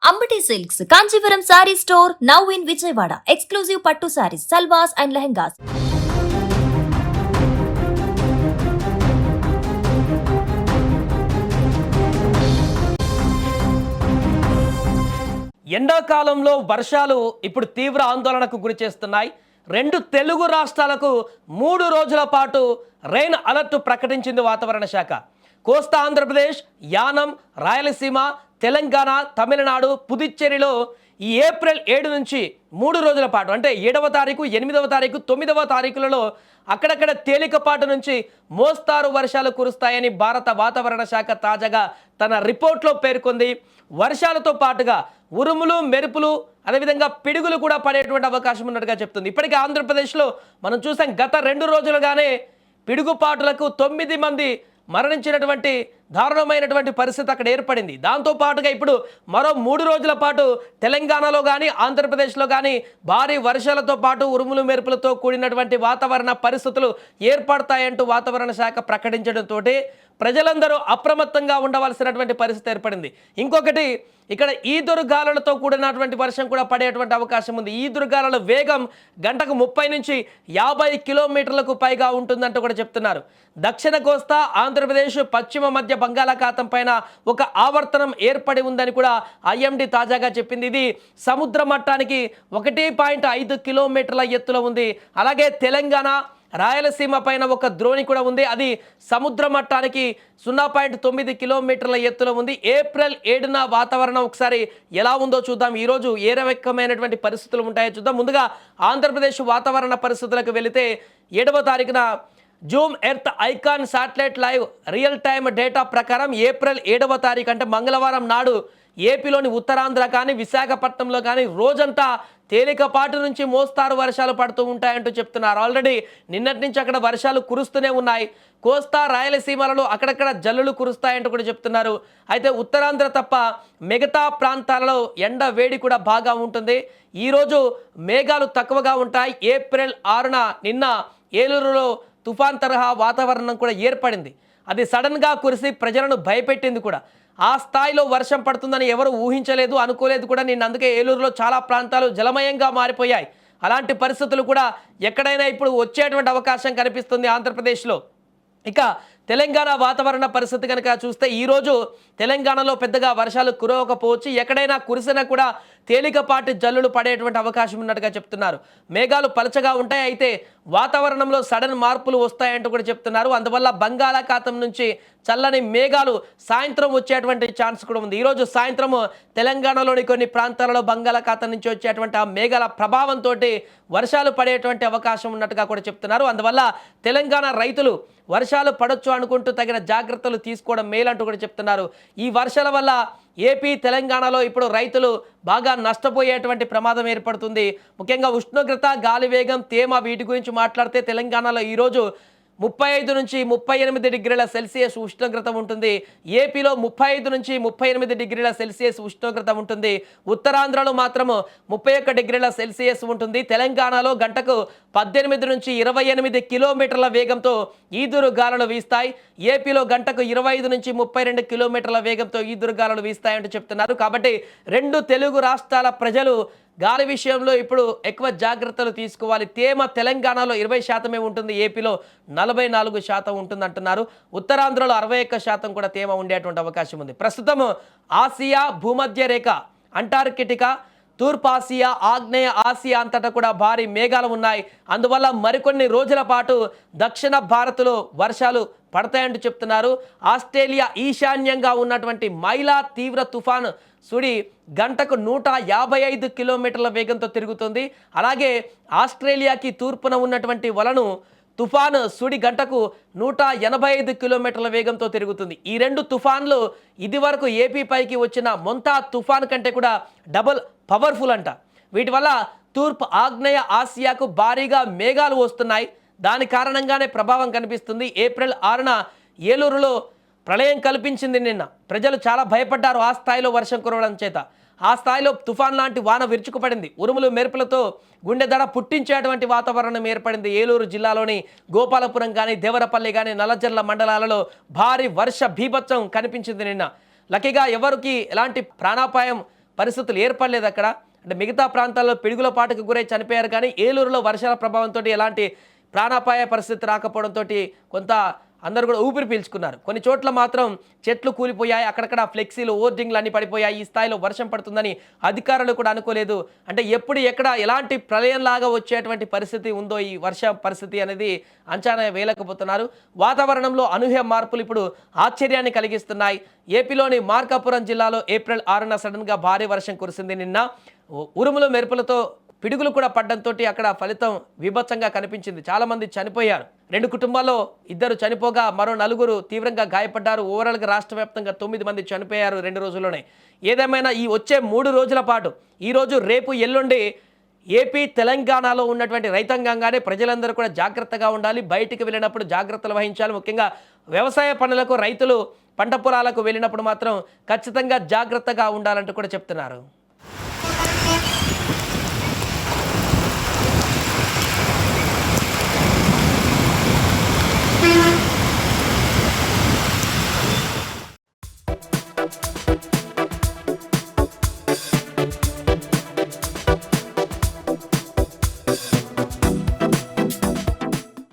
Ambati silks Kanchipuram sorry store now in Vijayawada. Exclusive పట్టు saris, సల్వాస్ and lehengas. ఎండాకాలంలో వర్షాలు ఇప్పుడు తీవ్ర ఆందోళనకు గురి చేస్తున్నాయి. 2 తెలుగు రాష్ట్రాలకు 3 రోజుల పాటు రెయిన్ అలర్ట్ ప్రకటించింది వాతావరణ శాఖ. కోస్తా ఆంధ్రప్రదేశ్, యానం, రాయలసీమ, తెలంగాణ, తమిళనాడు, పుదుచ్చేరిలో ఈ ఏప్రిల్ 7 నుంచి 3 రోజుల పాటు అంటే 7వ తారీఖు, 8వ తారీఖు, 9వ తారీఖులలో అక్కడక్కడ తేలికపాటు నుంచి మోస్తారు వర్షాలు కురుస్తాయని భారత వాతావరణ శాఖ తాజాగా తన రిపోర్ట్లో పేర్కొంది. వర్షాలతో పాటుగా ఉరుములు, మెరుపులు, అదేవిధంగా పిడుగులు కూడా పడేటువంటి అవకాశం ఉన్నట్టుగా చెప్తుంది. ఇప్పటికే ఆంధ్రప్రదేశ్లో మనం చూసాం, గత 2 రోజులుగానే పిడుగుపాటులకు 9 మంది మరణించినటువంటి దారుణమైనటువంటి పరిస్థితి అక్కడ ఏర్పడింది. దాంతోపాటుగా ఇప్పుడు మరో 3 రోజుల పాటు తెలంగాణలో కానీ ఆంధ్రప్రదేశ్లో కానీ భారీ వర్షాలతో పాటు ఉరుములు మెరుపులతో కూడినటువంటి వాతావరణ పరిస్థితులు ఏర్పడతాయంటూ వాతావరణ శాఖ ప్రకటించడంతో ప్రజలందరూ అప్రమత్తంగా ఉండవలసినటువంటి పరిస్థితి ఏర్పడింది. ఇంకొకటి, ఇక్కడ ఈదురుగాలులతో కూడినటువంటి వర్షం కూడా పడేటువంటి అవకాశం ఉంది. ఈదురుగాలుల వేగం గంటకు 30 నుంచి 50 కిలోమీటర్లకు పైగా ఉంటుందంటూ కూడా చెప్తున్నారు. దక్షిణ కోస్తా, ఆంధ్రప్రదేశ్, పశ్చిమ మధ్య బంగాళాఖాతం పైన ఒక ఆవర్తనం ఏర్పడి ఉందని కూడా ఐఎండీ తాజాగా చెప్పింది. ఇది సముద్ర మట్టానికి 1.5 కిలోమీటర్ల ఎత్తులో ఉంది. అలాగే తెలంగాణ, రాయలసీమ పైన ఒక ద్రోణి కూడా ఉంది. అది సముద్ర మట్టానికి 0.9 కిలోమీటర్ల ఎత్తులో ఉంది. ఏప్రిల్ 7న వాతావరణం ఒకసారి ఎలా ఉందో చూద్దాం. ఈరోజు ఏ రకమైనటువంటి పరిస్థితులు ఉంటాయో చూద్దాం. ముందుగా ఆంధ్రప్రదేశ్ వాతావరణ పరిస్థితులకు వెళితే 7వ తారీఖున Zoom earth icon satellite live real time data ప్రకారం ఏప్రిల్ 7వ తారీఖు అంటే మంగళవారం నాడు ఏపీలోని ఉత్తరాంధ్ర కానీ విశాఖపట్నంలో కానీ రోజంతా తేలికపాటి నుంచి మోస్తారు వర్షాలు పడుతూ ఉంటాయంటూ చెప్తున్నారు. ఆల్రెడీ నిన్నటి నుంచి అక్కడ వర్షాలు కురుస్తూనే ఉన్నాయి. కోస్తా, రాయలసీమలలో అక్కడక్కడ జల్లులు కురుస్తాయంటూ కూడా చెప్తున్నారు. అయితే ఉత్తరాంధ్ర తప్ప మిగతా ప్రాంతాలలో ఎండ వేడి కూడా బాగా ఉంటుంది. ఈరోజు మేఘాలు తక్కువగా ఉంటాయి. ఏప్రిల్ 6న నిన్న ఏలూరులో తుఫాన్ తరహా వాతావరణం కూడా ఏర్పడింది. అది సడన్గా కురిసి ప్రజలను భయపెట్టింది కూడా. ఆ స్థాయిలో వర్షం పడుతుందని ఎవరు ఊహించలేదు, అనుకోలేదు కూడా. నిన్న అందుకే ఏలూరులో చాలా ప్రాంతాలు జలమయంగా మారిపోయాయి. అలాంటి పరిస్థితులు కూడా ఎక్కడైనా ఇప్పుడు వచ్చేటువంటి అవకాశం కనిపిస్తుంది ఆంధ్రప్రదేశ్లో. ఇక తెలంగాణ వాతావరణ పరిస్థితి కనుక చూస్తే ఈరోజు తెలంగాణలో పెద్దగా వర్షాలు కురవకపోవచ్చు. ఎక్కడైనా కురిసినా కూడా తేలికపాటి జల్లులు పడేటువంటి అవకాశం ఉన్నట్టుగా చెప్తున్నారు. మేఘాలు పలచగా ఉంటాయి, అయితే వాతావరణంలో సడన్ మార్పులు వస్తాయంటూ కూడా చెప్తున్నారు. అందువల్ల బంగాళాఖాతం నుంచి చల్లని మేఘాలు సాయంత్రం వచ్చేటువంటి ఛాన్స్ కూడా ఉంది. ఈరోజు సాయంత్రం తెలంగాణలోని కొన్ని ప్రాంతాలలో బంగాళాఖాతం నుంచి వచ్చేటువంటి ఆ మేఘాల ప్రభావంతో వర్షాలు పడేటువంటి అవకాశం ఉన్నట్టుగా కూడా చెప్తున్నారు. అందువల్ల తెలంగాణ రైతులు వర్షాలు పడొచ్చు అనుకుంటూ తగిన జాగ్రత్తలు తీసుకోవడం మేలంటూ కూడా చెప్తున్నారు. ఈ వర్షాల వల్ల ఏపీ, తెలంగాణలో ఇప్పుడు రైతులు బాగా నష్టపోయేటువంటి ప్రమాదం ఏర్పడుతుంది. ముఖ్యంగా ఉష్ణోగ్రత, గాలి వేగం, తేమ వీటి గురించి మాట్లాడితే తెలంగాణలో ఈరోజు 35 నుంచి 38 డిగ్రీల సెల్సియస్ ఉష్ణోగ్రత ఉంటుంది. ఏపీలో 35 నుంచి 38 డిగ్రీల సెల్సియస్ ఉష్ణోగ్రత ఉంటుంది. ఉత్తరాంధ్రలో మాత్రం 31 డిగ్రీల సెల్సియస్ ఉంటుంది. తెలంగాణలో గంటకు 18 నుంచి 28 కిలోమీటర్ల వేగంతో ఈదురు గాలులు వీస్తాయి. ఏపీలో గంటకు 25 నుంచి 32 కిలోమీటర్ల వేగంతో ఈదురు గాలులు వీస్తాయంటూ చెప్తున్నారు. కాబట్టి 2 తెలుగు రాష్ట్రాల ప్రజలు గాలి విషయంలో ఇప్పుడు ఎక్కువ జాగ్రత్తలు తీసుకోవాలి. తేమ తెలంగాణలో 20% ఉంటుంది, ఏపీలో 44% ఉంటుంది అంటున్నారు. ఉత్తరాంధ్రలో 61% కూడా తేమ ఉండేటువంటి అవకాశం ఉంది. ప్రస్తుతం ఆసియా, భూమధ్య రేఖ, అంటార్కిటికా, తూర్పు ఆసియా, ఆగ్నేయ ఆసియా అంతటా కూడా భారీ మేఘాలు ఉన్నాయి. అందువల్ల మరికొన్ని రోజుల పాటు దక్షిణ భారత్లో వర్షాలు పడతాయంటూ చెప్తున్నారు. ఆస్ట్రేలియా ఈశాన్యంగా ఉన్నటువంటి మైలా తీవ్ర తుఫాను సుడి గంటకు 155 కిలోమీటర్ల వేగంతో తిరుగుతుంది. అలాగే ఆస్ట్రేలియాకి తూర్పున ఉన్నటువంటి వలను తుఫాను సుడి గంటకు 185 కిలోమీటర్ల వేగంతో తిరుగుతుంది. ఈ 2 తుఫాన్లు ఇదివరకు ఏపీ పైకి వచ్చిన మొంతా తుఫాన్ కంటే కూడా డబుల్ పవర్ఫుల్ అంట. వీటి వల్ల తూర్పు ఆగ్నేయ ఆసియాకు భారీగా మేఘాలు వస్తున్నాయి. దాని కారణంగానే ప్రభావం కనిపిస్తుంది. ఏప్రిల్ 6న ఏలూరులో ప్రళయం కల్పించింది. నిన్న ప్రజలు చాలా భయపడ్డారు ఆ స్థాయిలో వర్షం కురవడం చేత. ఆ స్థాయిలో తుఫాన్ లాంటి వాన విరుచుకుపడింది. ఉరుములు మెరుపులతో గుండె దడ పుట్టించేటువంటి వాతావరణం ఏర్పడింది. ఏలూరు జిల్లాలోని గోపాలపురం కానీ, దేవరపల్లి కానీ, నల్లజర్ల మండలాలలో భారీ వర్ష బీభత్సం కనిపించింది నిన్న. లక్కీగా ఎవరికి ఎలాంటి ప్రాణాపాయం పరిస్థితులు ఏర్పడలేదు అక్కడ. అంటే మిగతా ప్రాంతాల్లో పిడుగుల పాటుకు గురై చనిపోయారు, కానీ ఏలూరులో వర్షాల ప్రభావంతో ఎలాంటి ప్రాణాపాయ పరిస్థితి రాకపోవడంతో కొంత అందరూ కూడా ఊపిరి పీల్చుకున్నారు. కొన్ని చోట్ల మాత్రం చెట్లు కూలిపోయాయి, అక్కడక్కడ ఫ్లెక్సీలు ఓర్డింగ్లు అన్నీ పడిపోయాయి. ఈ స్థాయిలో వర్షం పడుతుందని అధికారులు కూడా అనుకోలేదు. అంటే ఎప్పుడు ఎక్కడ ఎలాంటి ప్రళయంలాగా వచ్చేటువంటి పరిస్థితి ఉందో ఈ వర్ష పరిస్థితి అనేది అంచనా వేయలేకపోతున్నారు. వాతావరణంలో అనూహ్య మార్పులు ఇప్పుడు ఆశ్చర్యాన్ని కలిగిస్తున్నాయి. ఏపీలోని మార్కాపురం జిల్లాలో ఏప్రిల్ 6న సడన్గా భారీ వర్షం కురిసింది. నిన్న ఉరుములు మెరుపులతో పిడుగులు కూడా పడ్డంతో అక్కడ ఫలితం విభత్సంగా కనిపించింది. చాలామంది చనిపోయారు. 2 కుటుంబాల్లో 2 చనిపోగా మరో 4 తీవ్రంగా గాయపడ్డారు. ఓవరాల్గా రాష్ట్ర వ్యాప్తంగా 9 మంది చనిపోయారు 2 రోజుల్లోనే. ఏదేమైనా ఈ వచ్చే 3 రోజుల పాటు, ఈరోజు రేపు ఎల్లుండి ఏపీ తెలంగాణలో ఉన్నటువంటి రైతాంగం కానీ ప్రజలందరూ కూడా జాగ్రత్తగా ఉండాలి. బయటికి వెళ్ళినప్పుడు జాగ్రత్తలు వహించాలి. ముఖ్యంగా వ్యవసాయ పనులకు రైతులు పంట పొలాలకు వెళ్ళినప్పుడు మాత్రం ఖచ్చితంగా జాగ్రత్తగా ఉండాలంటూ కూడా చెప్తున్నారు.